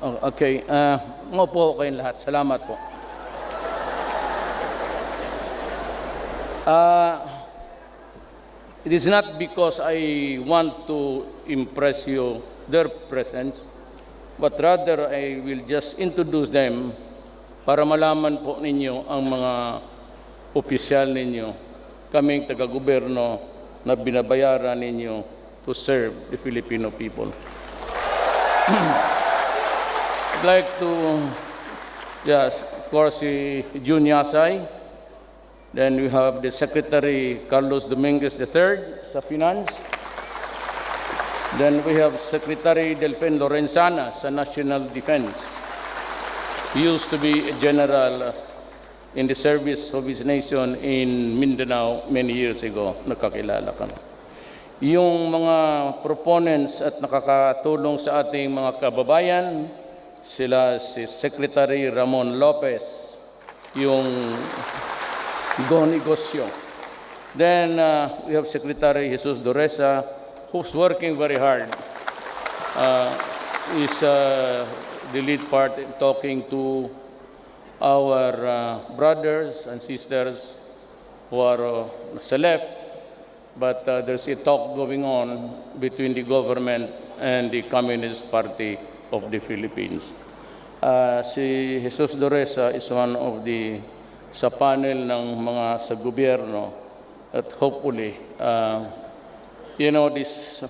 Okay. Ngopo kayong lahat. Salamat po. It is not because I want to impress you their presence, but rather I will just introduce them para malaman po ninyo ang mga opisyal ninyo, kaming taga-gobyerno na binabayaran ninyo to serve the Filipino people. I'd like to, yes, of course, si Jun Yasay. Then we have the Secretary Carlos Dominguez III sa Finance. Then we have Secretary Delfin Lorenzana sa National Defense. He used to be a general in the service of his nation in Mindanao many years ago. Nakakilala kami. Yung mga proponents at nakakatulong sa ating mga kababayan, sila si Secretary Ramon Lopez, yung Go Negosyo. Then we have Secretary Jesus Doresa, who's working very hard. Is the lead part in talking to our brothers and sisters who are sa left, but there's a talk going on between the government and the Communist Party of the Philippines. Si Jesus Doresa is one of the sa panel ng mga sa gobyerno at hopefully, this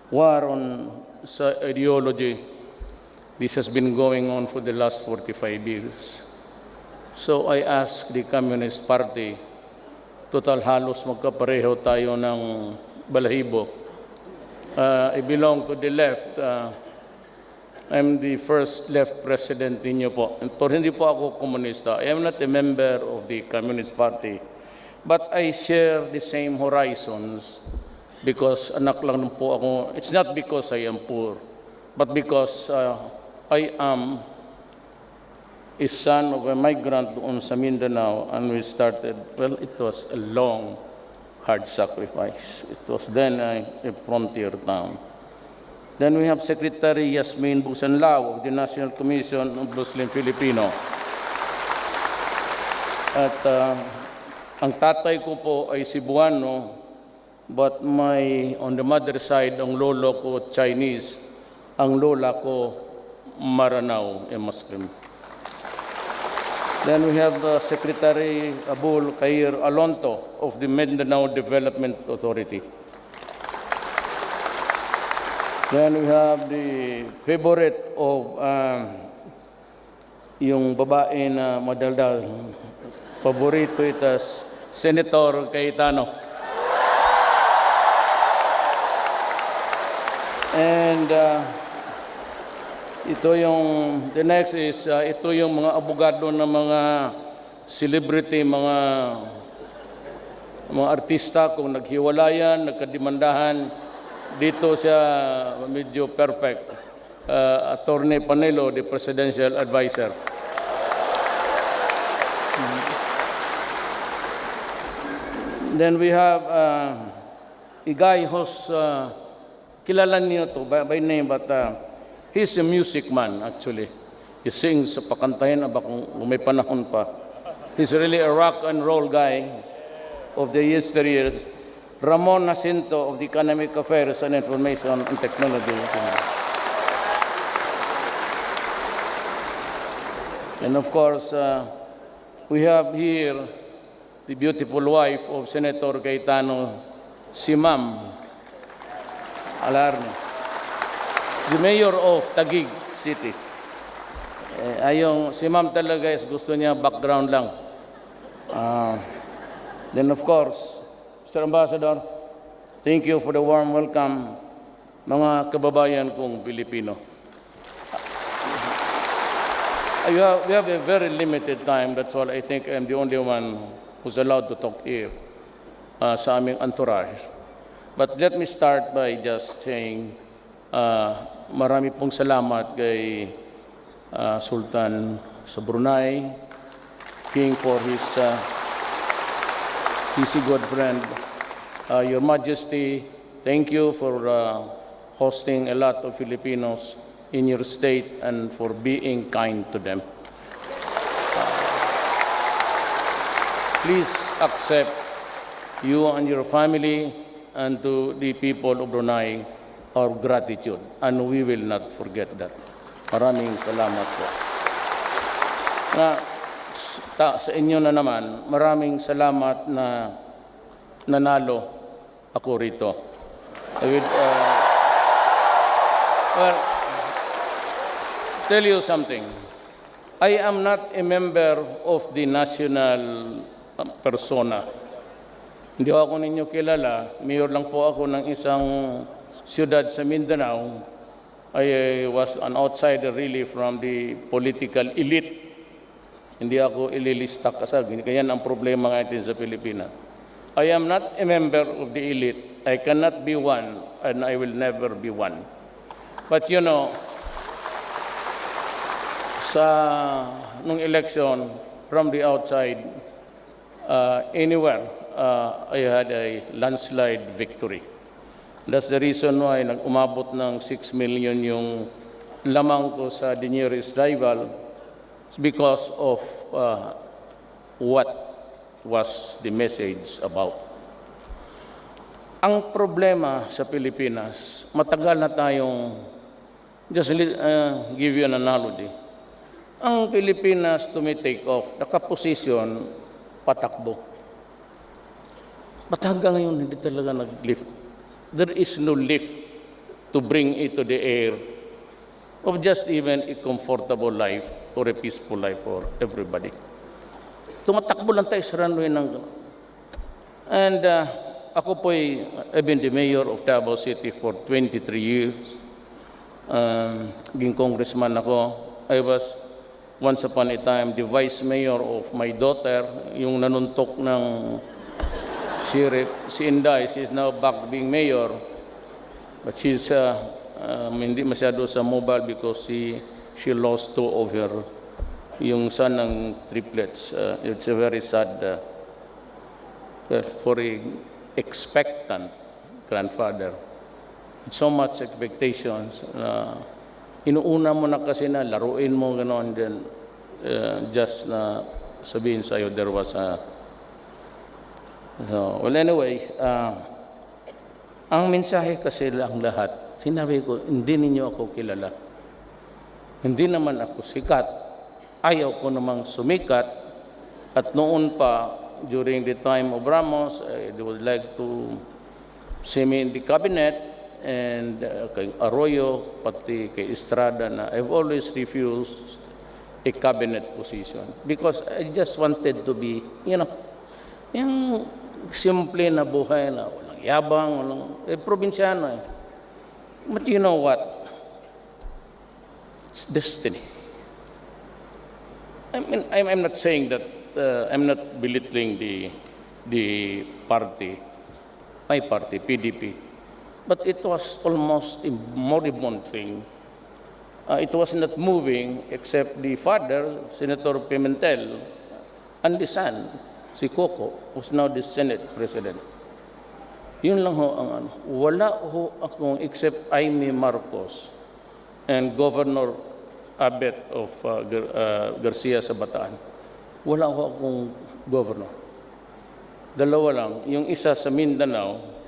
war on sa ideology, this has been going on for the last 45 years. So I ask the Communist Party, total halos magkapareho tayo ng balahibo. I belong to the left. I'm the first left president ninyo po. Pero hindi po ako komunista. I am not a member of the Communist Party. But I share the same horizons because anak lang po ako. It's not because I am poor, but because I am a son of a migrant doon sa Mindanao, and we started, well, it was a long, hard sacrifice. It was then a frontier town. Then we have Secretary Yasmin Busanlao of the National Commission of Muslim Filipino. At ang tatay ko po ay Cebuano, but on the mother side, ang lolo ko Chinese, ang lola ko Maranao, a Muslim. Then we have Secretary Abul Khair Alonto of the Mindanao Development Authority. Then we have the favorite of yung babae na madaldal. Paborito itas Senator Cayetano. And the next is, ito yung mga abogado ng mga celebrity, mga artista kung naghiwalayan, nagkadimandahan. Dito siya medyo perfect. Attorney Panelo, the presidential advisor. Then we have a guy who's kilala niyo to by name, but he's a music man actually. He sings sa pakantahin kung may panahon pa. He's really a rock and roll guy of the yesteryears. Ramon Jacinto of the Economic Affairs and Information and Technology. And of course, we have here the beautiful wife of Senator Cayetano, si Ma'am Alarne, the mayor of Taguig City. Si Ma'am talaga gusto niya background lang. Then of course, Mr. Ambassador, thank you for the warm welcome, mga kababayan kong Pilipino. We have a very limited time, that's why I think I'm the only one who's allowed to talk here sa aming entourage. But let me start by just saying marami pong salamat kay Sultan sa Brunei, King for his good friend. Your Majesty, thank you for hosting a lot of Filipinos in your state and for being kind to them. Please accept you and your family and to the people of Brunei our gratitude, and we will not forget that. Maraming salamat po. Sa inyo na naman, maraming salamat na nanalo ako rito. I will tell you something. I am not a member of the national persona. Hindi ako ninyo kilala. Mayor lang po ako ng isang siyudad sa Mindanao. I was an outsider really from the political elite. Hindi ako ililista kasag. Kaya ang problema natin sa Pilipinas. I am not a member of the elite. I cannot be one, and I will never be one. But you know, nung election, from the outside, anywhere, I had a landslide victory. That's the reason why umabot ng 6 million yung lamang ko sa the nearest rival. It's because of what was the message about. Ang problema sa Pilipinas, matagal na tayong, just give you an analogy. Ang Pilipinas to me take off, nakaposisyon, patakbo. But hanggang ngayon, hindi talaga nag-lift. There is no lift to bring it to the air of just even a comfortable life or a peaceful life for everybody. Tumatakbo lang tayo sa runway ng... And ako po'y, I've been the mayor of Davao City for 23 years. Naging congressman ako. I was once upon a time the vice mayor of my daughter, yung nanuntok ng si Inday. She's now back being mayor. But she's hindi masyado sa mobile because she lost 2 of her, yung son ng triplets. It's a very sad for a expectant grandfather. With so much expectations. Inuuna mo na kasi na laruin mo gano'n, then just na sabihin sa'yo there was a... So, well anyway, ang mensahe kasi lang lahat, sinabi ko, hindi ninyo ako kilala. Hindi naman ako sikat. Ayaw ko namang sumikat. At noon pa, during the time of Ramos, they would like to see me in the cabinet, and kay Arroyo, pati kay Estrada, na I've always refused a cabinet position because I just wanted to be, yung simple na buhay na walang yabang, walang, probinsyano eh. But you know what? It's destiny. I mean, I'm not saying that, I'm not belittling the party, my party, PDP. But it was almost a moribund thing. It was not moving except the father, Senator Pimentel, and the son, si Coco, who's now the Senate President. Yun lang ho ang ano. Wala ho akong except Jaime Marcos and Governor Abet of Garcia sa Bataan. Wala ho akong governor. Dalawa lang. Yung isa sa Mindanao,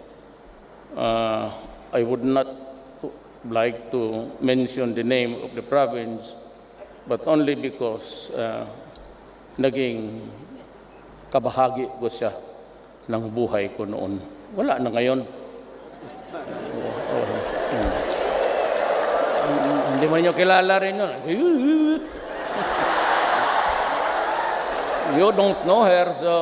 I would not like to mention the name of the province, but only because naging kabahagi ko siya ng buhay ko noon. Wala na ngayon. Hindi mo niyo kilala rin yun. You don't know her, so...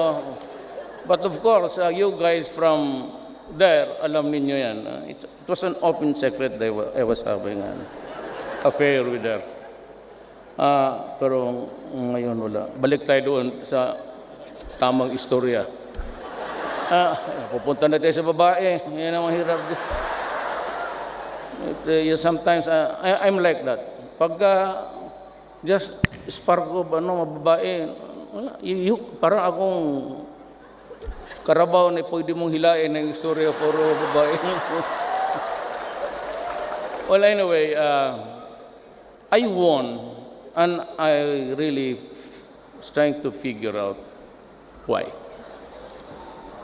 But of course, you guys from there, alam ninyo yan. It was an open secret that I was having an affair with her. Pero ngayon wala. Balik tayo doon sa tamang istorya. Pupunta na tayo sa babae. Yan ang mahirap. Sometimes, I'm like that. Pagka just spark ko, mababae, parang akong karabaw na pwede mong hilain ng istorya puro babae. Well, anyway, I won, and I really was trying to figure out why.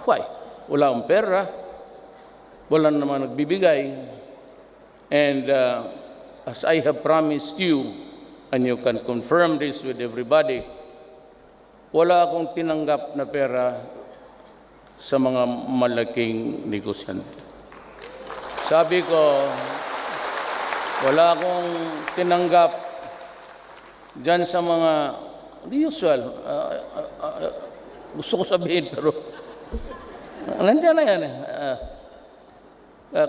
Why? Wala akong pera, wala naman nagbibigay, and as I have promised you, and you can confirm this with everybody, wala akong tinanggap na pera sa mga malaking negosyante. Sabi ko, wala akong tinanggap dyan sa mga, the usual, gusto ko sabihin, pero nandiyan na yan.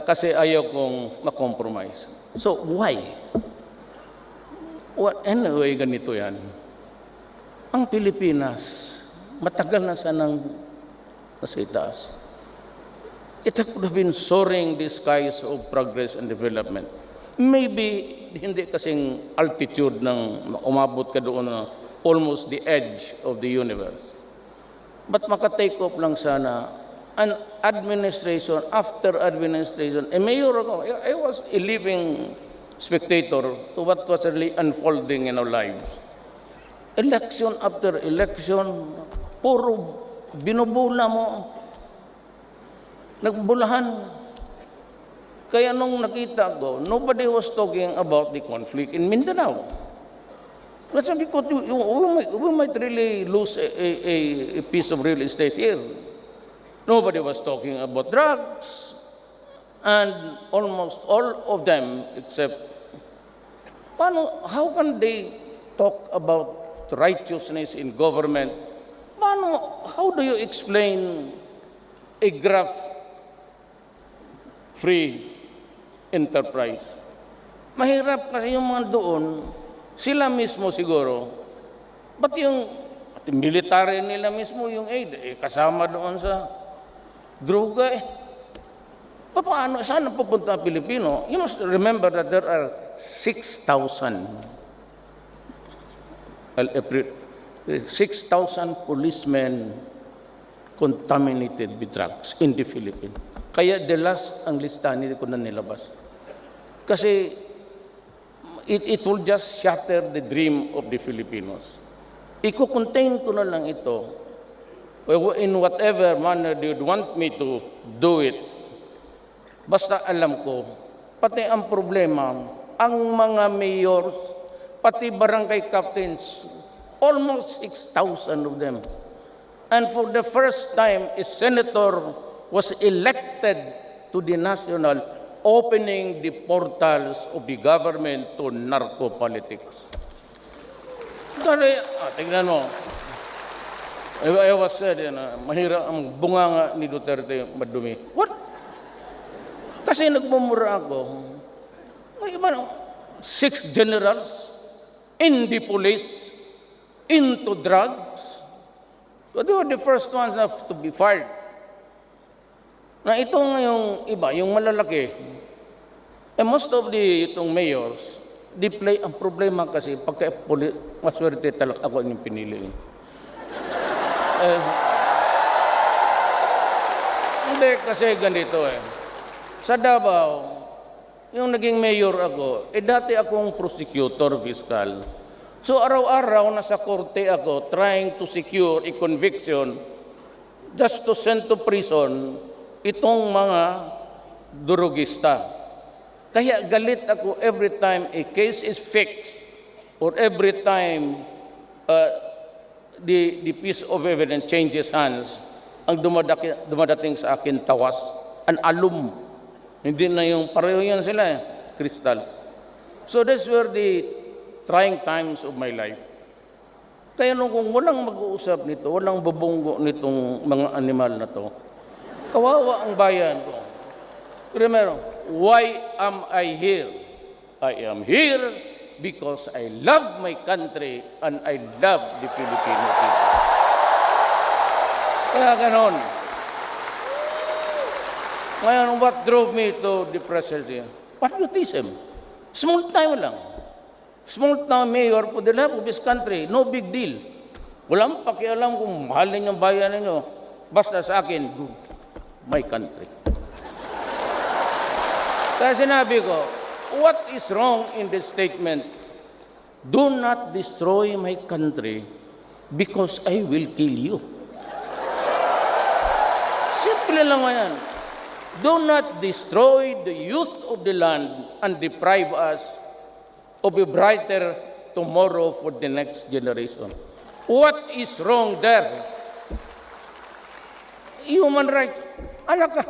Kasi ayaw kong makompromise. So, why? Anyway, ganito yan. Ang Pilipinas, matagal na sanang nasa itaas. It could have been soaring the skies of progress and development. Maybe hindi kasing altitude ng umabot ka doon na almost the edge of the universe. But maka-take off lang sana an administration after administration. A mayor ako, I was a living spectator to what was really unfolding in our lives. Election after election, puro binubula mo. Nagbulahan. Kaya nung nakita ko, nobody was talking about the conflict in Mindanao. Sabi ko, we might really lose a piece of real estate here. Nobody was talking about drugs. And almost all of them, except, how can they talk about righteousness in government? How do you explain a graft-free enterprise? Mahirap kasi yung mga doon, sila mismo siguro, but yung military nila mismo, yung aid, kasama doon sa droga Paano? Saan pupunta ang Pilipino? You must remember that there are 6,000 policemen contaminated with drugs in the Philippines. Kaya the last ang listahan, hindi ko na nilabas. Kasi it will just shatter the dream of the Filipinos. Iko-contain ko na lang ito. In whatever manner you'd want me to do it, basta alam ko, pati ang problema, ang mga mayors, pati barangay captains, almost 6,000 of them. And for the first time, a senator was elected to the national, opening the portals of the government to narco-politics. Kasi, tingnan mo, I was said, mahirap ang bunganga ni Duterte madumi. What? Kasi nagmumura ako. May iba, 6 generals in the police, into drugs. So they were the first ones to be fired. Na itong yung iba, yung malalaki, most of itong mayors, they play ang problema kasi pagka maswerte talaga ako yung pinili. Hindi kasi ganito Sa Davao, yung naging mayor ako, dati akong prosecutor fiscal. So araw-araw nasa korte ako trying to secure a conviction just to send to prison itong mga durugista. Kaya galit ako every time a case is fixed or every time the piece of evidence changes hands, ang dumadating sa akin tawas, an alum. Hindi na yung pareho yan sila crystal. So these were the trying times of my life. Kaya nung kung walang mag-uusap nito, walang bubunggo nitong mga animal na to, kawawa ang bayan ko. Remember, why am I here? I am here because I love my country and I love the Filipino people. Kaya ganon. Ngayon, what drove me to the presidency? Patriotism. Small time lang. Small town mayor for the love of this country. No big deal. Walang pakialam kung mahalin yung bayan ninyo. Basta sa akin, good. My country. Kaya sinabi ko, what is wrong in this statement do not destroy my country because I will kill you. Simple lang yan. Do not destroy the youth of the land and deprive us of a brighter tomorrow for the next generation. What is wrong there? Human rights. Anak ka.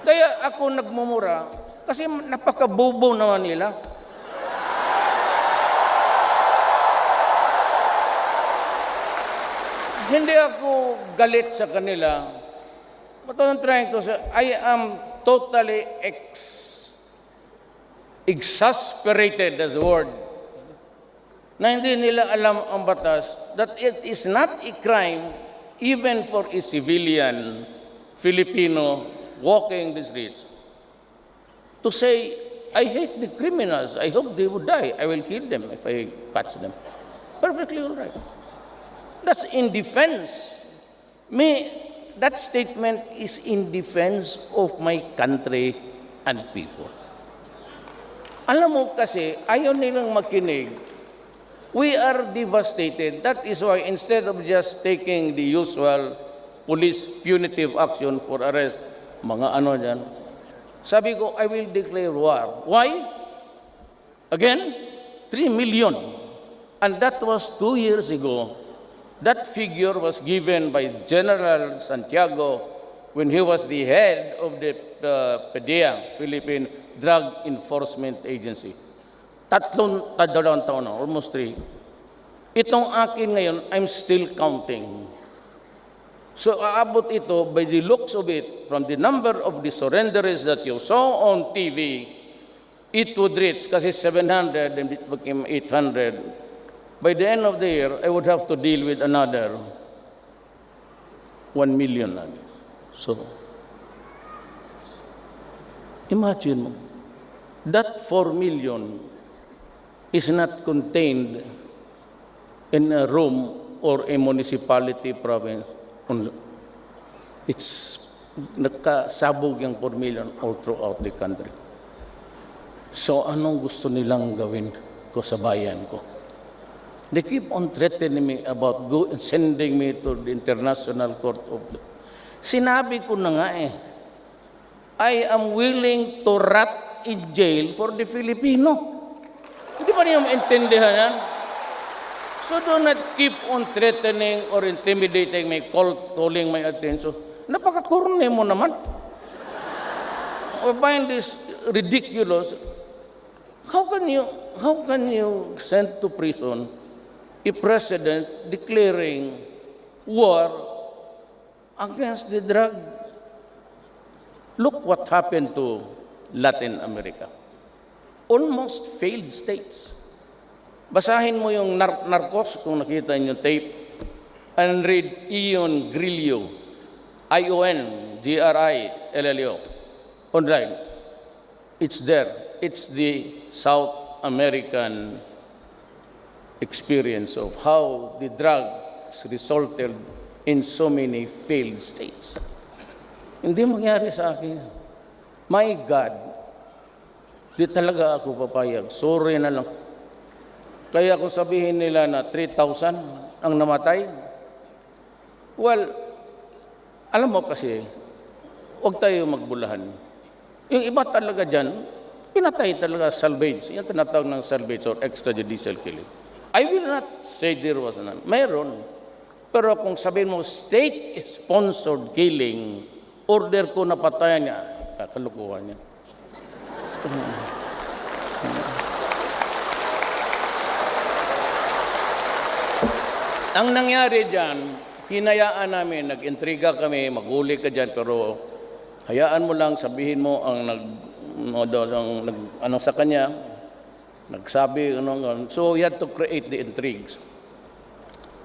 Kaya ako nagmumura kasi napakabobo naman nila. Hindi ako galit sa kanila. What I'm trying to say, I am totally exasperated, that's the word, na hindi nila alam ang batas, that it is not a crime even for a civilian Filipino walking the streets to say, I hate the criminals, I hope they would die, I will kill them if I catch them. Perfectly all right. That's in defense. That statement is in defense of my country and people. Alam mo kasi, ayaw nilang makinig. We are devastated. That is why instead of just taking the usual police punitive action for arrest, mga ano dyan, sabi ko, I will declare war. Why? Again, 3 million. And that was 2 years ago. That figure was given by General Santiago when he was the head of the PDEA, Philippine Drug Enforcement Agency. Dalawang taon na, almost 3. Itong akin ngayon, I'm still counting. So aabot ito, by the looks of it, from the number of the surrenderies that you saw on TV, it would reach, kasi 700 and it became 800. By the end of the year, I would have to deal with another 1 million. So, imagine mo, that 4 million is not contained in a room or a municipality province. It's nakasabog yung 4 million all throughout the country. So, anong gusto nilang gawin ko sa bayan ko? They keep on threatening me about sending me to the International Court of Law. Sinabi ko na nga I am willing to rot in jail for the Filipino. Hindi pa niyo maintindihan yan? So do not keep on threatening or intimidating me, calling my attention. Napaka-corny mo naman. I find this ridiculous. How can you send to prison a president declaring war against the drug? Look what happened to Latin America. Almost failed states. Basahin mo yung Narcos, kung nakita niyo tape, and read Ion Grillo, ION-GRILLO, online. It's there. It's the South American experience of how the drugs resulted in so many failed states. Hindi mangyari sa akin. My God, di talaga ako papayag. Sorry na lang. Kaya kung sabihin nila na 3,000 ang namatay, well, alam mo kasi, huwag tayo magbulahan. Yung iba talaga dyan, pinatay talaga salvage. Yung tinatawag ng salvage or extrajudicial killing. I will not say there was none. Meron. Pero kung sabihin mo, state-sponsored killing, order ko na patayan niya, kakalukuhan niya. Ang nangyari dyan, hinayaan namin, nag-intriga kami, maguli ka dyan, pero hayaan mo lang, sabihin mo ang ano sa kanya, nagsabi, so you had to create the intrigues.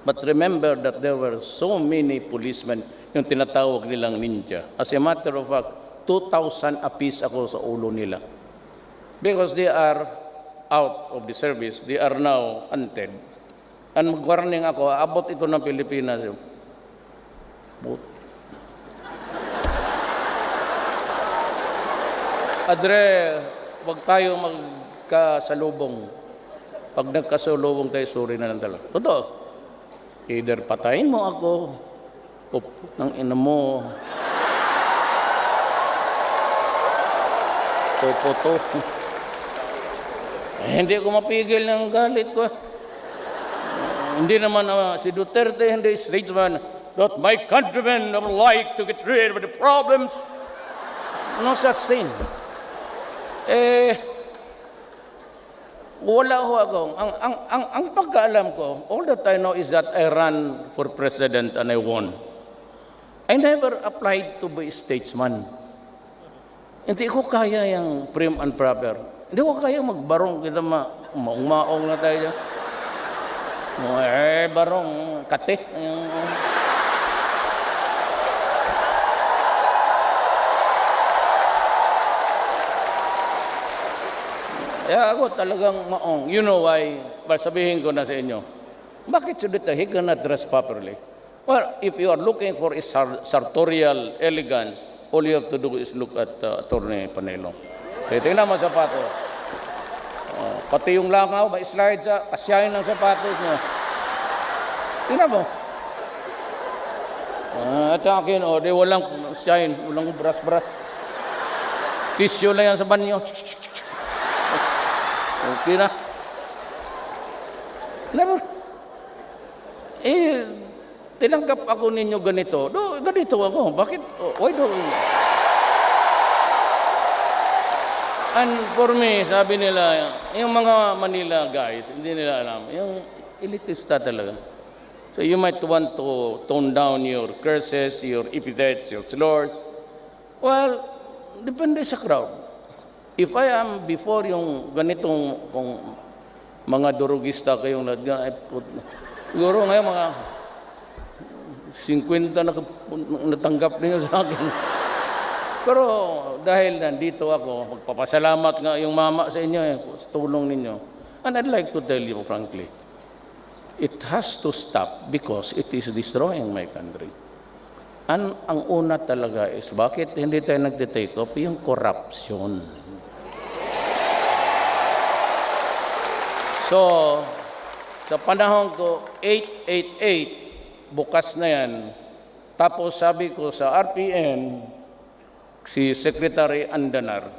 But remember that there were so many policemen, yung tinatawag nilang ninja. As a matter of fact, 2,000 apiece ako sa ulo nila. Because they are out of the service, they are now hunted. And mag-warning ako, abot ito ng Pilipinas. Adre, wag tayo magkasalubong. Pag nagkasulubong tayo, sorry na lang talaga. Totoo. Either patayin mo ako, o ng ina mo, to. Hindi ko mapigil ng galit ko. Hindi naman si Duterte, hindi statesman, that my countrymen would like to get rid of the problems. No such thing. Wala ho ako. Ang pagkaalam ko, all that I know is that I ran for president and I won. I never applied to be a statesman. Hindi ko kaya yung prim and proper. Hindi ko kaya magbarong kita maong na tayo. Barong, kate. Ako talagang maong. You know why? Sabihin ko na sa inyo. Bakit sulit he cannot dress properly? Well, if you are looking for a sartorial elegance, all you have to do is look at Atty. Panelo. Tingnan mo sapatos. Pati yung langaw, may slide sa kasyahin ng sapatos niya. Tingnan mo. At akin, di walang shine, walang brush. Tissue lang yan sa banyo. Okay na. Never. Tinanggap ako ninyo ganito. Ganito ako. Bakit? Why do we? And for me, sabi nila, yung mga Manila guys, hindi nila alam, yung elitista talaga. So you might want to tone down your curses, your epithets, your slurs. Well, depende sa crowd. If I am before yung ganitong kung mga durugista kayong siguro ngayon mga 50 na natanggap niyo sa akin. Pero dahil nandito ako, magpapasalamat nga yung mama sa inyo sa tulong ninyo. And I'd like to tell you frankly, it has to stop because it is destroying my country. And ang una talaga is, bakit hindi tayo nagtitake up yung corruption? So, sa panahon ko, 888, bukas na yan. Tapos sabi ko sa RPN, si Secretary Andanar,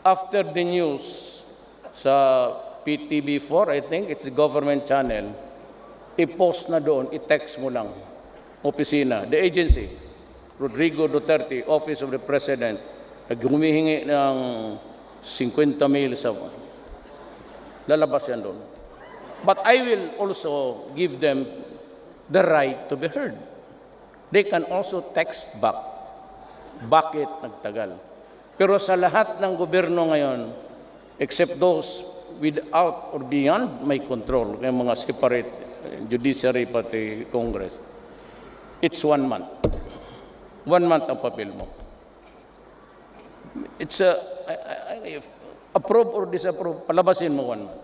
after the news sa PTV4, I think it's the government channel, i-post na doon, i-text mo lang, opisina, the agency, Rodrigo Duterte, Office of the President, naghumihingi ng 50 mil sa lalabas yan doon. But I will also give them the right to be heard. They can also text back. Bakit nagtagal? Pero sa lahat ng gobyerno ngayon, except those without or beyond my control, yung mga separate judiciary pati Congress, it's 1 month. 1 month ang papel mo. It's approve or disapprove, palabasin mo 1 month.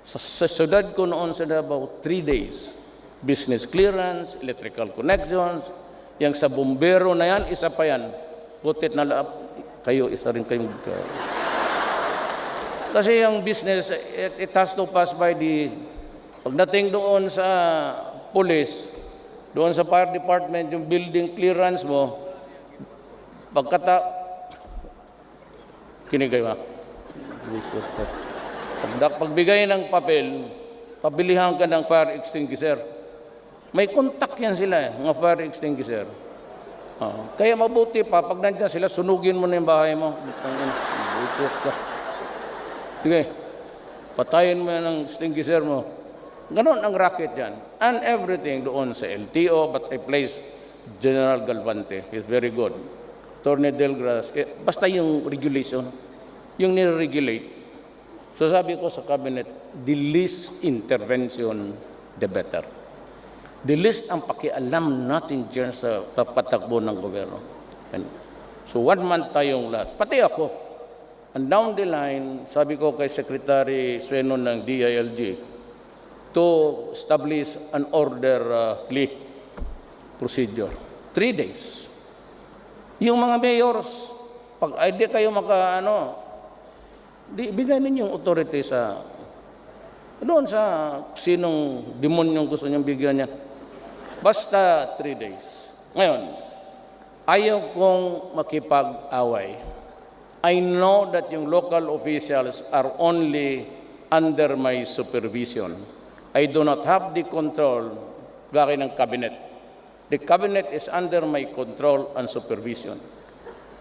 Sa syudad ko noon sa Davao, 3 days. Business clearance, electrical connections, yang sa bumbero na yan, isa pa yan. Butit na laap, kayo, isa rin kayong... Kasi yung business, it has to pass by the... Pagdating doon sa police, doon sa fire department, yung building clearance mo, kinigay ba? Pagbigay ng papel, pabilihan ka ng fire extinguisher. May contact yan sila, mga fire extinguisher. Kaya mabuti pa, pag nandiyan sila, sunugin mo na yung bahay mo. Busok ka. Sige, patayin mo yan ng extinguisher mo. Ganon ang racket yan. And everything doon sa LTO, but I place General Galvante. He's very good. Atty. Delgras. Basta yung regulation, yung nire-regulate. So sabi ko sa cabinet, the least intervention, the better. The least ang pakialam natin dyan sa patakbo ng gobyerno. So 1 month tayong lahat. Pati ako. And down the line, sabi ko kay Secretary Sueno ng DILG to establish an orderly procedure. 3 days. Yung mga mayors, pag di kayo bigay ninyong authority sa Doon sa sinong demonyong gusto niyang bigyan niya. Basta 3 days. Ngayon, ayaw kong makipag-away. I know that yung local officials are only under my supervision. I do not have the control gaya ng cabinet. The cabinet is under my control and supervision.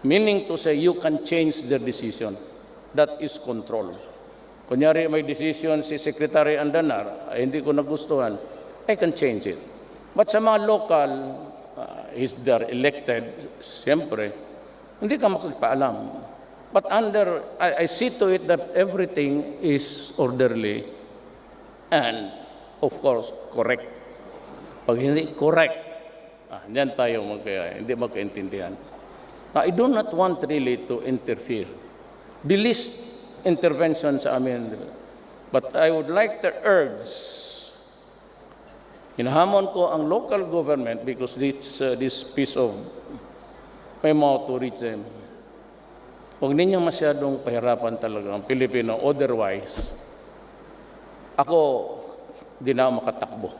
Meaning to say, you can change their decision. That is control. Kunyari may decision si Secretary Andanar, ay hindi ko nagustuhan, I can change it. But sa mga local, is they're elected, siyempre, hindi ka makipaalam. But I see to it that everything is orderly and, of course, correct. Pag hindi correct, diyan tayo hindi magkaintindihan. Now, I do not want really to interfere. The least intervention sa amin. But I would like to urge, hinahamon ko ang local government because this piece of memo to reach them. Huwag ninyong masyadong pahirapan talaga ang Pilipino. Otherwise, ako di na makatakbo.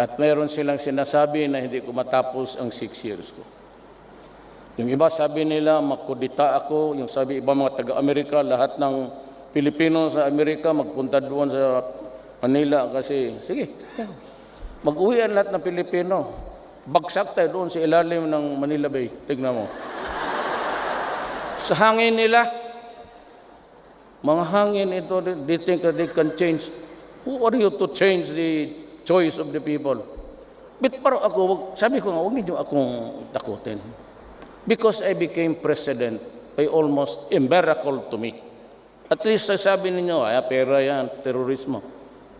At mayroon silang sinasabi na hindi ko matapos ang 6 years ko. Yung iba sabi nila, makudita ako. Yung sabi iba mga taga-Amerika, lahat ng Pilipino sa Amerika magpunta doon sa Manila kasi, sige, mag-uwian lahat ng Pilipino. Bagsak tayo doon sa ilalim ng Manila Bay. Tignan mo. Sa hangin nila, mga hangin ito, they think that they can change. Who are you to change the choice of the people? But pero ako, sabi ko nga, huwag niyo akong takutin. Because I became president by almost a miracle to me. At least sabi ninyo, pera yan, terorismo.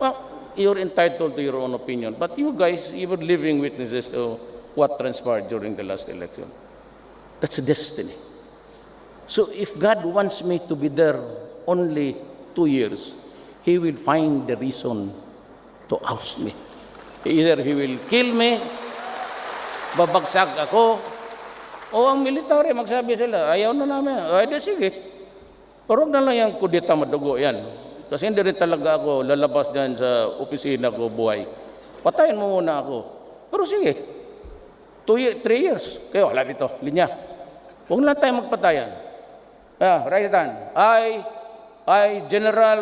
Well, you're entitled to your own opinion. But you guys, you were living witnesses to what transpired during the last election. That's destiny. So if God wants me to be there only 2 years, He will find the reason to oust me. Either He will kill me, babagsak ako, o ang military, magsabi sila, ayaw na namin. Ay, di sige. Pero na lang yung kudita madugo yan. Kasi hindi rin talaga ako lalabas dyan sa opisina ko buhay. Patayin mo muna ako. Pero sige, 3 years. Kayo, wala dito, linya. Huwag na tayo magpatayan. Right hand. General,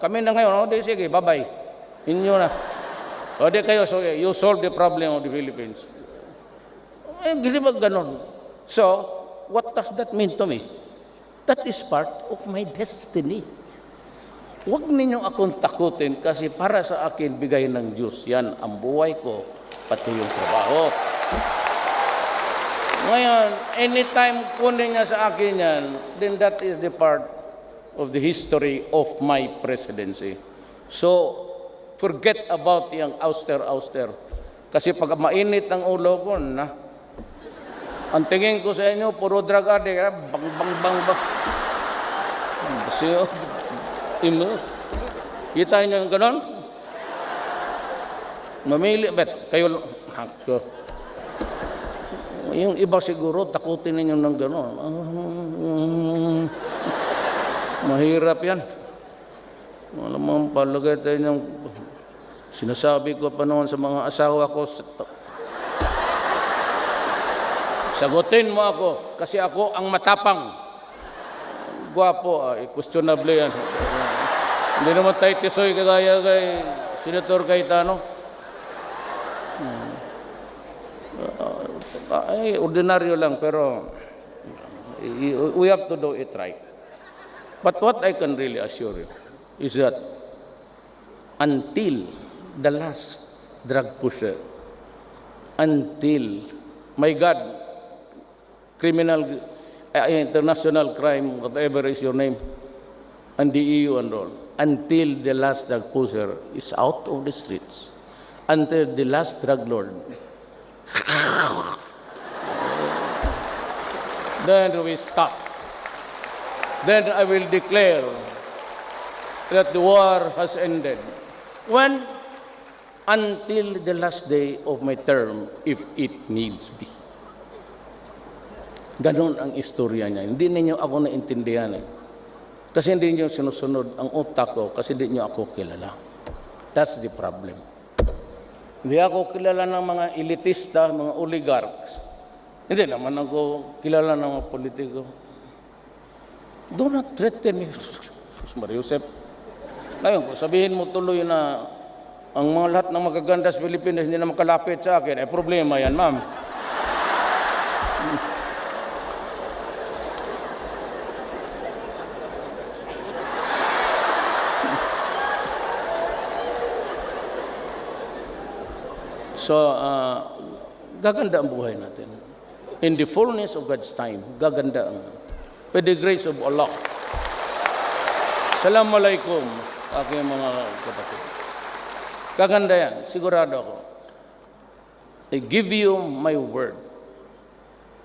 kami na ngayon. Di sige, bye-bye. Inyo na. O di kayo, so you solve the problem of the Philippines. Hindi ba ganon? So, what does that mean to me? That is part of my destiny. Huwag ninyo akong takutin kasi para sa akin, bigay ng Diyos. Yan ang buhay ko, pati yung trabaho. Ngayon, anytime kunin niya sa akin yan, then that is the part of the history of my presidency. So, forget about yung auster. Kasi pag mainit ang ulo ko, ang tingin ko sa inyo, puro drug addict, bang. Kasi, kita niyo yung ganon? Mamili, bet, kayo, yung iba siguro, takutin ninyo ng ganon. Mahirap yan. Alam mo, palagay tayo ng sinasabi ko pa noon sa mga asawa ko, sagutin mo ako kasi ako ang matapang. Gwapo, questionable yan. Hindi naman tayo tisoy kagaya kay Senator Cayetano. Ordinaryo lang, pero we have to do it right. But what I can really assure you is that until the last drug pusher, until, my God, criminal, international crime, whatever is your name, and the EU and all, until the last drug pusher is out of the streets, until the last drug lord, then we stop. Then I will declare that the war has ended. When? Until the last day of my term, if it needs be. Ganon ang istorya niya. Hindi ninyo ako naintindihan. Kasi hindi nyo sinusunod ang utak ko kasi hindi nyo ako kilala. That's the problem. Hindi ako kilala ng mga elitista, mga oligarchs. Hindi naman ako kilala ng mga politiko. Do not threaten me. Mariusep. Ngayon, kung sabihin mo tuloy na ang mga lahat ng magaganda sa Pilipinas hindi na makalapit sa akin, problema yan, ma'am. So, gaganda ang buhay natin. In the fullness of God's time, gaganda ang by the grace of Allah. Assalamualaikum, aking mga kapatid. Gaganda yan, sigurado ako. I give you my word.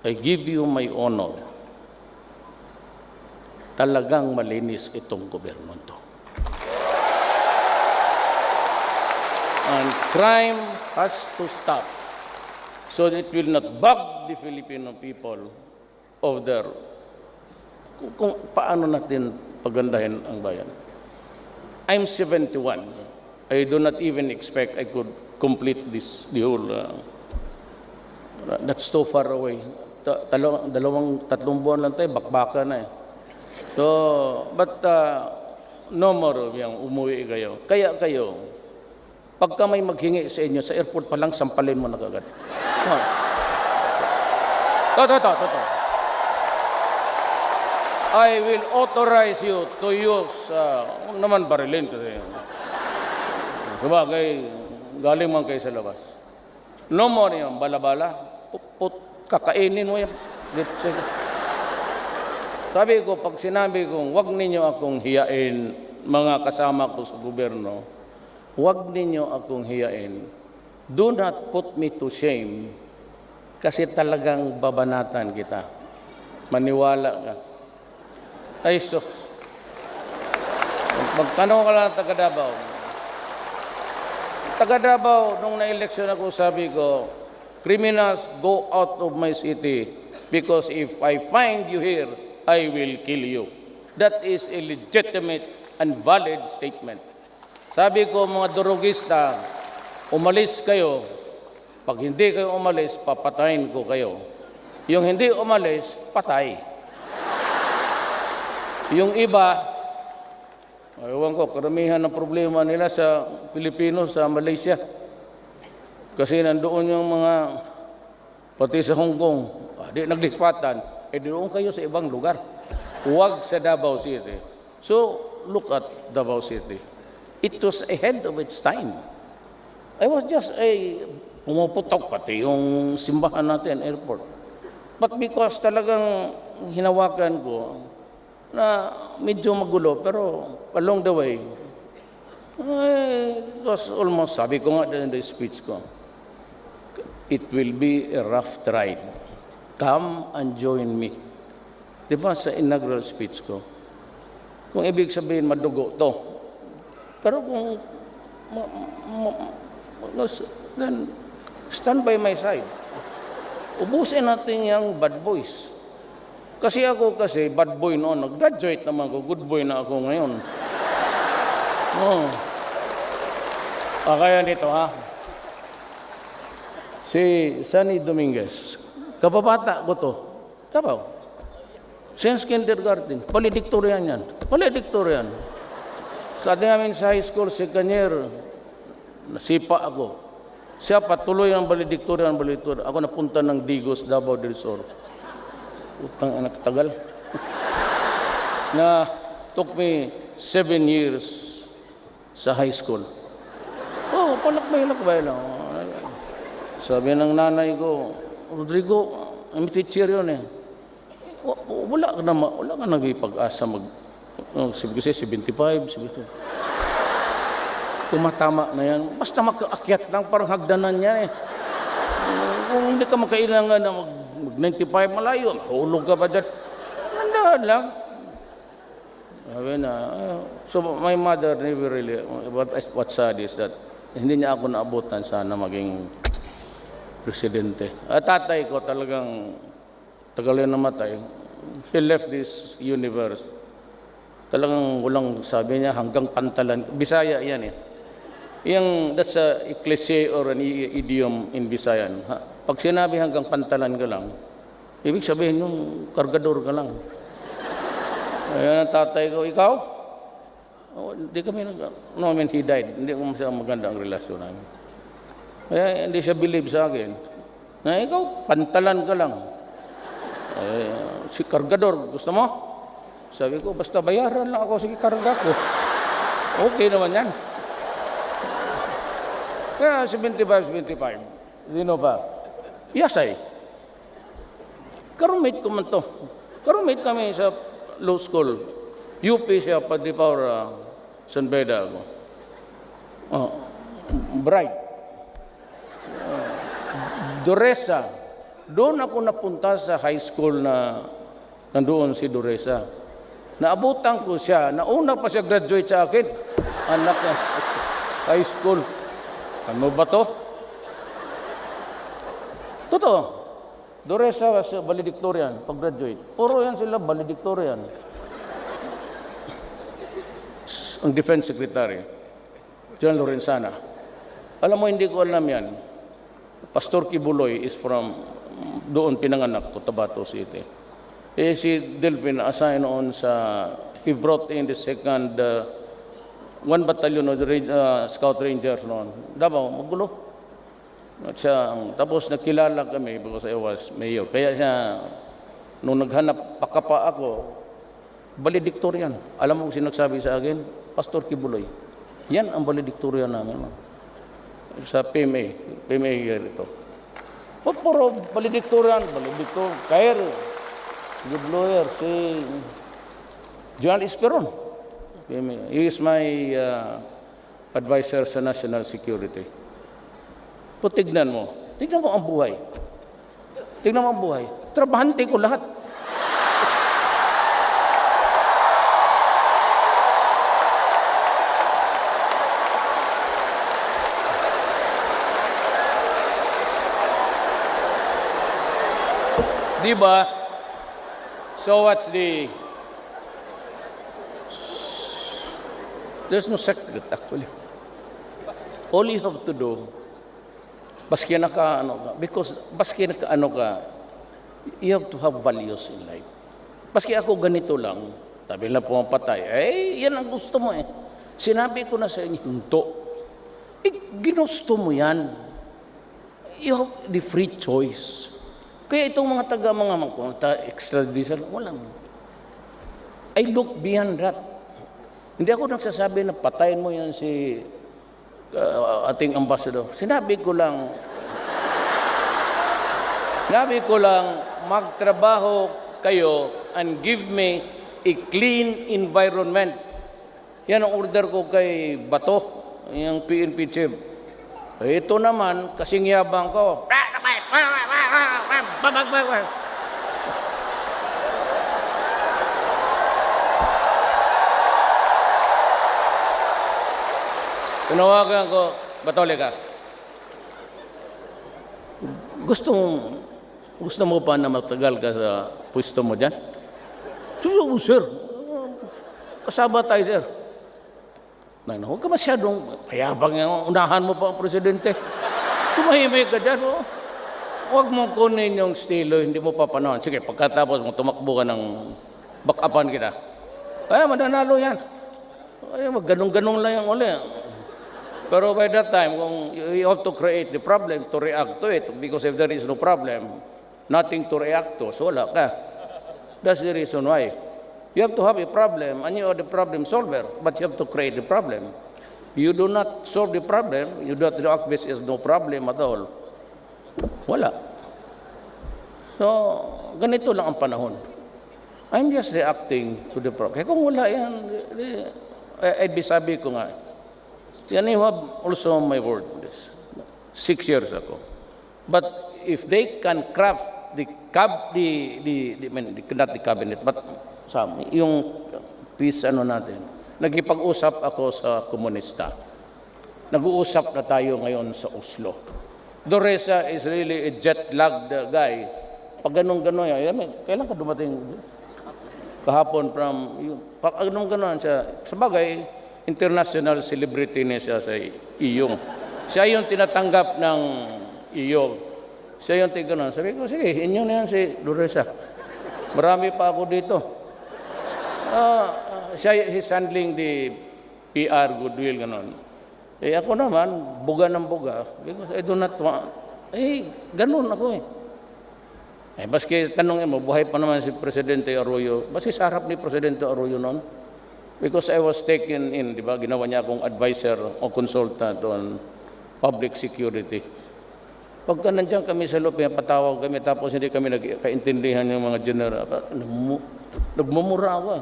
I give you my honor. Talagang malinis itong gobyerno to. And crime has to stop so that it will not bug the Filipino people of their kung paano natin pagandahin ang bayan. I'm 71. I do not even expect I could complete the whole that's too far away. Tatlong buwan lang tayo, bakbaka na eh. So, but no more yung umuwi kayo. Kaya kayo, pagka may maghingi sa inyo, sa airport pa lang, sampalin mo na kagad. No. Toto. I will authorize you to use, huwag naman barilin kasi. Sabagay, galing man kayo sa labas. No more yung bala-bala. Kakainin mo yan. Sabi ko, pag sinabi kong, huwag ninyo akong hiyain, mga kasama ko sa gobyerno, huwag ninyo akong hiyain. Do not put me to shame kasi talagang babanatan kita. Maniwala ka. Ay, so. Magtanong ka lang taga Davao. Taga Davao, nung na-eleksyon ako, sabi ko, criminals, go out of my city because if I find you here, I will kill you. That is a legitimate and valid statement. Sabi ko, mga durugista, umalis kayo. Pag hindi kayo umalis, papatayin ko kayo. Yung hindi umalis, patay. Yung iba, ewan ko, karamihan ng problema nila sa Pilipino, sa Malaysia. Kasi nandoon yung mga, pati sa Hong Kong, di naglispatan, doon kayo sa ibang lugar. Huwag sa Davao City. So, look at Davao City. It was ahead of its time. I was just pumuputok pati yung simbahan natin, airport. But because talagang hinawakan ko na medyo magulo, pero along the way, it was almost, sabi ko nga in the speech ko, it will be a rough ride. Come and join me. Diba sa inaugural speech ko? Kung ibig sabihin, madugo to. Pero kung then stand by my side. Ubusin natin yung bad boys. Kasi bad boy noon. Nag-graduate naman ako. Good boy na ako ngayon. Oh. Kaya nito ha. Si Sunny Dominguez. Kababata ko to. Tabaw. Since kindergarten. Valedictorian yan. Valedictorian. Sa ating namin sa high school, second year, nasipa ako. Siya patuloy ang valedictorian. Ako napunta ng Digos, Davao del Sur. Utang anak tagal. Na took me 7 years sa high school. Oh, palakbay lang. Sabi ng nanay ko, Rodrigo, ang teacher yun eh. Wala ka nag-ipag-asa kasi 75, 75. Tumatama na yan. Basta makaakyat lang, parang hagdanan niya eh. Kung hindi ka makailangan na mag-95 malayo, hulog ka pa dyan. Handaan lang. Sabi na, so my mother never really, what's sad is that hindi niya ako naabutan sana maging presidente. At tatay ko talagang tagal yun namatay. He left this universe Talagang walang, sabi niya, hanggang pantalan. Bisaya yan eh. That's a cliche or an idiom in Visayan. Pag sinabi hanggang pantalan ka lang, ibig sabihin yung kargador ka lang. Ayan ang tatay ko, ikaw? Hindi kami no, I mean, he died. Hindi ko siya maganda ang relasyon namin. Kaya hindi siya believe sa akin. Na ikaw, pantalan ka lang. Si kargador, gusto mo? Sabi ko, basta bayaran lang ako, sige karga ko. Okay naman yan. Kaya 75. Sino pa? Yasay. Karumate ko man to. Karumate kami sa law school. UP siya, Padre Paura, San Beda ako. Bright. Doresa. Doon ako napunta sa high school na nandoon si Doresa. Naabutan ko siya. Nauna pa siya graduate sa akin. Anak niya. High school. Ano ba to? Totoo. Doresa was valedictorian pag-graduate. Puro yan sila valedictorian. Ang Defense Secretary, John Lorenzana. Alam mo, hindi ko alam yan. Pastor Kibuloy is from doon pinanganak ko, Tabato City. Si Delphine assigned on sa, he brought in the second, 1 battalion of the Scout Rangers noon. Davao, magulo. At siya, tapos nakilala kami because I was mayor. Kaya siya, nung naghanap pakapa ako, valedictorian. Alam mo kung sinagsabi sa akin? Pastor Kibuloy. Yan ang valedictorian namin. Sa PMA. PMA ito. Puro valedictorian, Kair, good lawyer, si John Esperon. He is my advisor sa national security. So, tignan mo ang buhay. Tignan mo ang buhay. Trabahante ko lahat. Diba? So what's there's no secret actually. All you have to do, baski naka-ano ka, you have to have values in life. Baski ako ganito lang, sabi na pumapatay, yan ang gusto mo eh. Sinabi ko na sa inyo, hinto. Ginusto mo yan. You have the free choice. Kaya itong mga extradition, walang. I look beyond that. Hindi ako nagsasabi na patayin mo yan si ating ambassador. Sinabi ko lang, magtrabaho kayo and give me a clean environment. Yan ang order ko kay Bato, yung PNP chief. Ito naman, kasing yabang ko. Tinawagan ko, Batole ka. Gusto mo pa na matagal ka sa pwesto mo dyan? Sir. Kasama tayo, sir. Huwag ka masyadong payabang yung unahan mo pa ang presidente. Tumahimik ka dyan, oh. Huwag mo kunin yung estilo, hindi mo papanahon. Sige, pagkatapos mo tumakbo ka ng back-upan kita. Mananalo yan. Ganun-ganun lang yung uli. Pero by that time, kung you have to create the problem to react to it, because if there is no problem, nothing to react to, so wala ka. That's the reason why. You have to have a problem, and you are the problem solver, but you have to create the problem. You do not solve the problem, you do not react based as no problem at all. Wala. So, ganito lang ang panahon. I'm just reacting to the problem. Kaya kung wala yan, I'd be sabi ko nga, yan you have also my word this 6 years ago. But if they can craft not the cabinet, but yung peace natin, nagkipag-usap ako sa komunista. Nag-uusap na tayo ngayon sa Oslo. Doresa is really a jet-lagged guy. Pag ganun-ganun, kailan ka dumating? kahapon from, anong gano'n siya, sabagay, international celebrity niya siya sa iyong. Siya yung tinatanggap ng iyong. Siya yung tigano'n. Sabi ko, sige, inyo na yan si Duresa. Marami pa ako dito. He's handling the PR, goodwill, gano'n. Ako naman, buga ng buga. Because I do not want, gano'n ako baski tanongin mo, buhay pa naman si Presidente Arroyo. Baski sa harap ni Presidente Arroyo noon. Because I was taken in, di ba, ginawa niya akong advisor o consultant on public security. Pagka nandiyan kami sa loob, patawag kami, tapos hindi kami nagkaintindihan yung mga general. Nagmumura ako.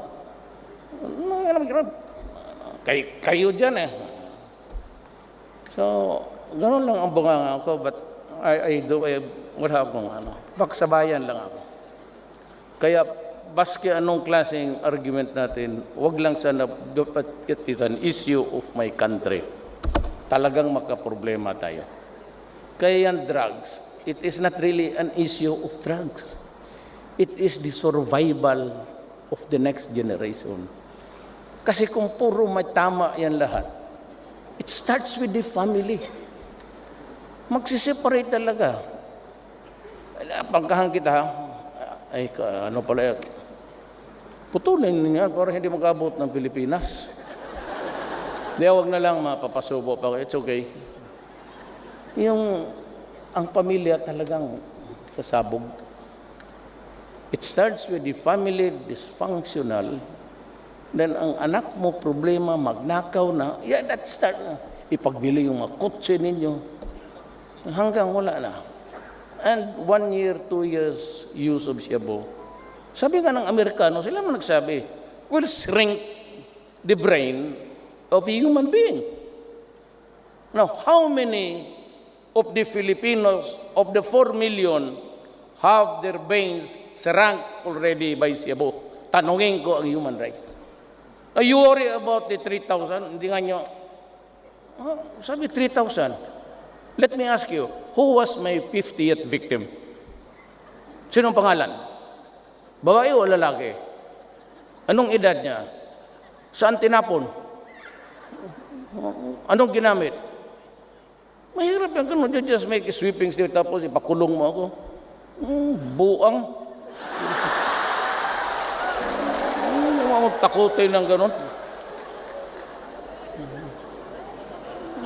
Kayo dyan So, gano'n lang ang bunganga ko, but wala akong paksabayan lang ako. Kaya, baski anong klaseng argument natin, wag lang sana dapat it is an issue of my country. Talagang magka-problema tayo. Kaya yan drugs, it is not really an issue of drugs. It is the survival of the next generation. Kasi kung puro may tama yan lahat, it starts with the family. Magsiseparate talaga. Pagkahan kita, putulin niya para hindi mag-abot ng Pilipinas. Huwag na lang mapapasubo pa. It's okay. Ang pamilya talagang sasabog. It starts with the family dysfunctional. Then ang anak mo problema, magnakaw na, that start na. Ipagbili yung mga kotse ninyo. Hanggang wala na. And 1 year, 2 years use of shabu. Sabi nga ng Amerikano, sila mo nagsabi, will shrink the brain of a human being. Now, how many of the Filipinos, of the 4 million, have their brains shrunk already by shabu? Tanungin ko ang human rights. You worry about the 3,000? Hindi nga nyo, sabi 3,000. Let me ask you, who was my 50th victim? Sinong pangalan? Babae o lalaki? Anong edad niya? Saan tinapon? Anong ginamit? Mahirap yan ganun. You just make a sweeping step tapos ipakulong mo ako. Buang. Takutin ng ganun.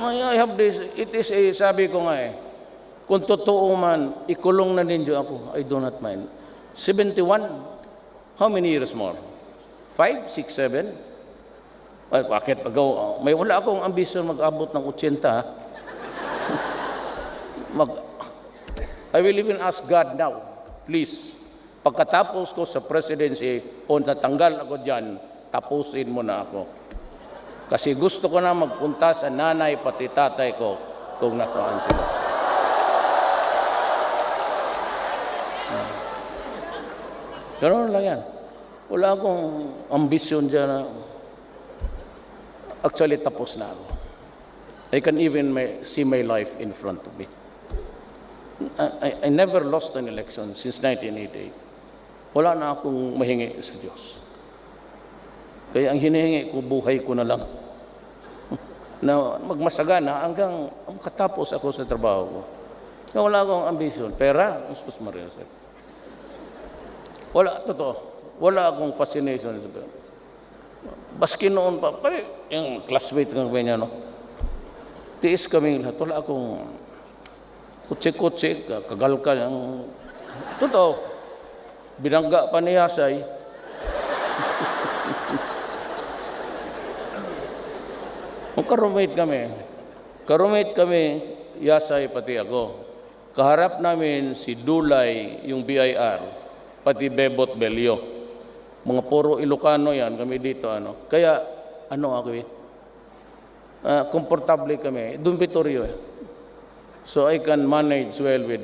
I have this, it is sabi ko nga kung totoo man, ikulong na ninyo ako, I do not mind. 71, how many years more? 5, 6, 7? Bakit pagaw? May wala akong ambisyon mag-abot ng 80. I will even ask God now, please, pagkatapos ko sa presidency o natanggal ako dyan, tapusin mo na ako. Kasi gusto ko na magpunta sa nanay pati tatay ko kung nasaan sila. Ganoon lang yan. Wala akong ambisyon dyan. Actually, tapos na ako. I can even see my life in front of me. I never lost an election since 1988. Wala na akong mahingi sa Diyos. Kaya ang hinihingi ko, buhay ko na lang. Na magmasagana hanggang katapos ako sa trabaho ko. Na wala akong ambisyon. Pera, Sus Maria. Wala, totoo. Wala akong fascination. Baski noon pa, yung classmate ng kanya, tiis kami lahat. Wala akong kutsi-kutsi, kagalka. Totoo. Binangga pa ni Yasay. Karumate kami, Yasay pati ako. Kaharap namin si Dulay, yung BIR, pati Bebot Belio. Mga puro Ilocano yan, kami dito. Kaya, komportable kami. Dormitorio. So I can manage well with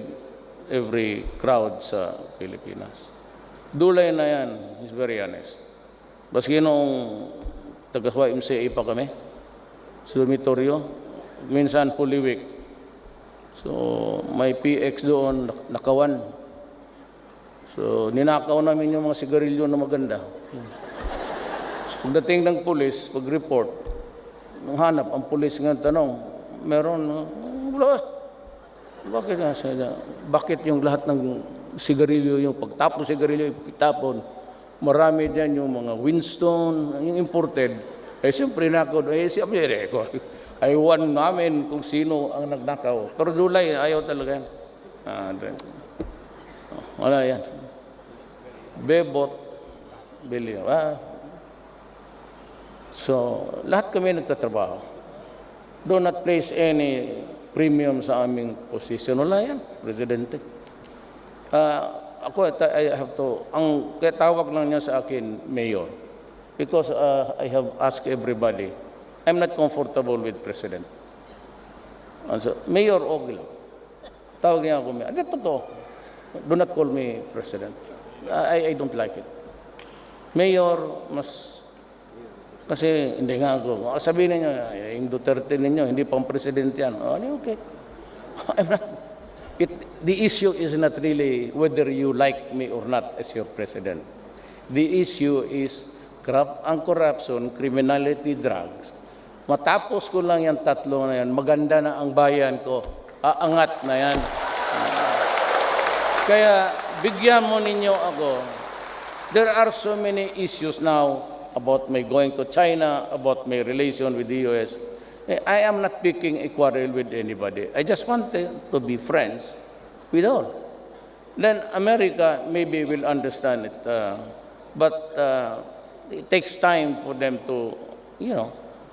every crowd sa Pilipinas. Dulay na yan, he's very honest. Baski nung taga-YMCA pa kami, sa dormitorio, minsan Holy Week. So, may PX doon, nakawan. So, ninakaw namin yung mga sigarilyo na maganda. So, pagdating ng pulis, pag-report, nung hanap, ang pulis nga tanong, meron, wala. Bakit nga siya? Bakit yung lahat ng sigarilyo, yung pagtapon sigarilyo, itapon, marami dyan yung mga Winston, yung imported. Eh, siyempre nako, siyempre ko. Aywan namin kung sino ang nagnakaw. Pero Dulay, ayaw talaga yan. Wala yan. Bebot, Bilyo. So, lahat kami nagtatrabaho. Do not place any premium sa aming posisyon. Wala yan, Presidente. I have to, ang kaya tawag lang niya sa akin, Mayor, because I have asked everybody, I'm not comfortable with President. And so, Mayor, okay lang. Tawag niya ako, Mayor. Totoo. Do not call me President. I don't like it. Mayor, mas, kasi hindi nga ako. Sabihin ninyo, yung Duterte ninyo, hindi pang Presidente yan. Okay. I'm not. The issue is not really whether you like me or not as your president. The issue is ang corruption, criminality, drugs. Matapos ko lang yung tatlo na yan, maganda na ang bayan ko. Aangat na yan. Kaya bigyan mo ninyo ako. There are so many issues now about my going to China, about my relation with the U.S. I am not picking a quarrel with anybody. I just wanted to be friends with all. Then America maybe will understand it, but it takes time for them to,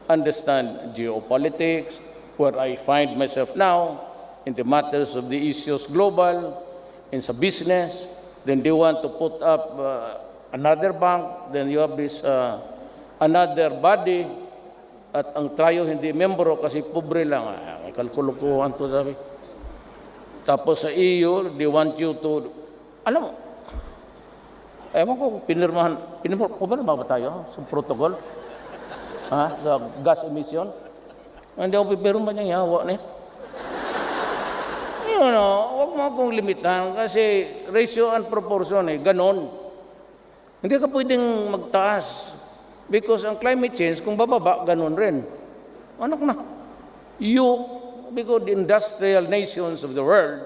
understand geopolitics, where I find myself now in the matters of the issues global, in sa business. Then they want to put up another bank. Then you have this another body. At ang trayo hindi membro kasi pobre lang. Kalkulukuhan to sabi. Tapos sa EU, they want you to, alam mo, ewan ko, pinirmahan ba tayo sa protocol? Sa gas emission? Hindi ako pipirma niya, yawa na yun. Huwag mo akong limitan kasi ratio and proportion ganon. Hindi ka pwedeng magtaas. Because ang climate change, kung bababa, ganun rin. Anak na, because the industrial nations of the world,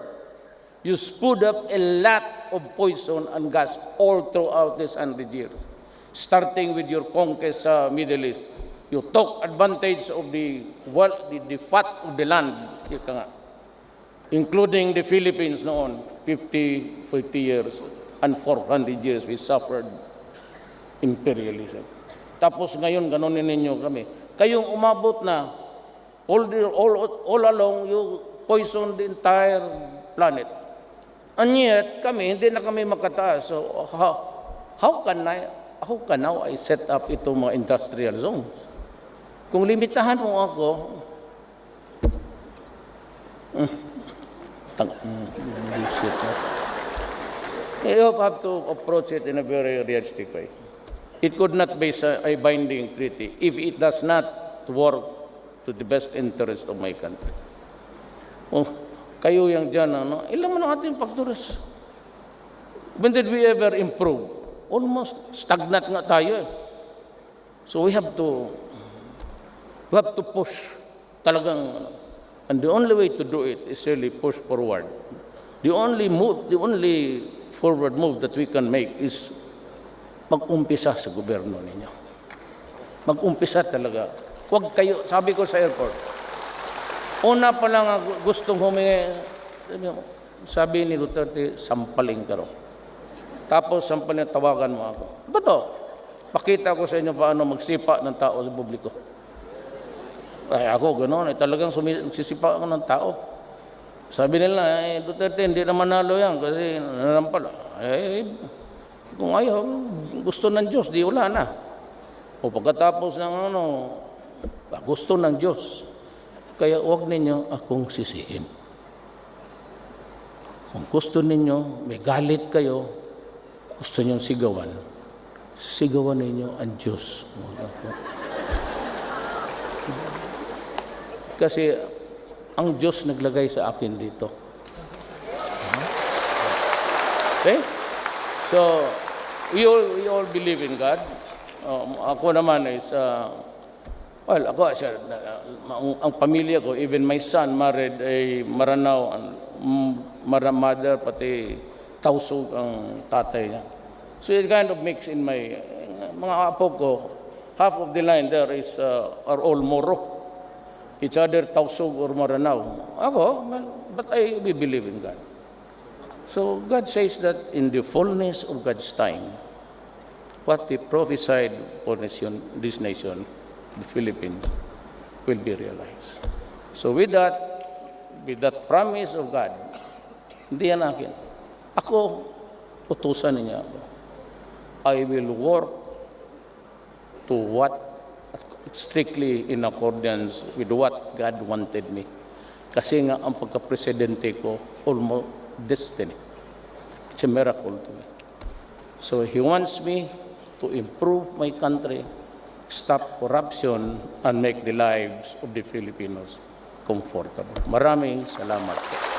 you spewed up a lot of poison and gas all throughout this 100 years. Starting with your conquest sa Middle East. You took advantage of the fat of the land, including the Philippines noon, 50 years, and 400 years we suffered imperialism. Tapos ngayon, ganunin ninyo kami. Kayong umabot na, all along, you poison the entire planet. And yet, hindi na kami makataas. So, how can now I set up itong mga industrial zones? Kung limitahan mo ako, you have to approach it in a very realistic way. It could not be a binding treaty if it does not work to the best interest of my country. Kayo yang dyan, ilan mo na ating factors? When did we ever improve? Almost stagnant nga tayo. So we have to push talagang, and the only way to do it is really push forward. The only forward move that we can make is mag-umpisa sa gobyerno ninyo. Mag-umpisa talaga. Huwag kayo, sabi ko sa airport, una pa lang gustong humingi, sabi ni Duterte, sampaling ka raw. Tapos sampaling, tawagan mo ako. Totoo. Pakita ko sa inyo paano magsipa ng tao sa publiko. Ay ako, gano'n. Talagang sisipa ako ng tao. Sabi nila, Duterte, hindi na manalo yan kasi nanampal. Kung ayaw, gusto ng Diyos, di wala na. O pagkatapos ng gusto ng Diyos. Kaya huwag ninyo akong sisihin. Kung gusto ninyo, may galit kayo, gusto ninyong sigawan ninyo ang Diyos. Kasi ang Diyos naglagay sa akin dito. Okay? So, we all believe in God. Ako naman is, well, ako, ang pamilya ko, even my son married a Maranao, mother, pati Tausug ang tatay niya. So it kind of mix in my, mga apo ko, half of the line there is, are all Moro. It's either Tausug or Maranao. Ako, well, but I believe in God. So God says that in the fullness of God's time, what He prophesied for this nation, the Philippines, will be realized. So with that promise of God, hindi yan akin. Ako, utusan niya ako. I will work to what strictly in accordance with what God wanted me. Kasi nga ang pagka-presidente ko, almost destiny. It's a miracle to me. So He wants me to improve my country, stop corruption, and make the lives of the Filipinos comfortable. Maraming salamat po.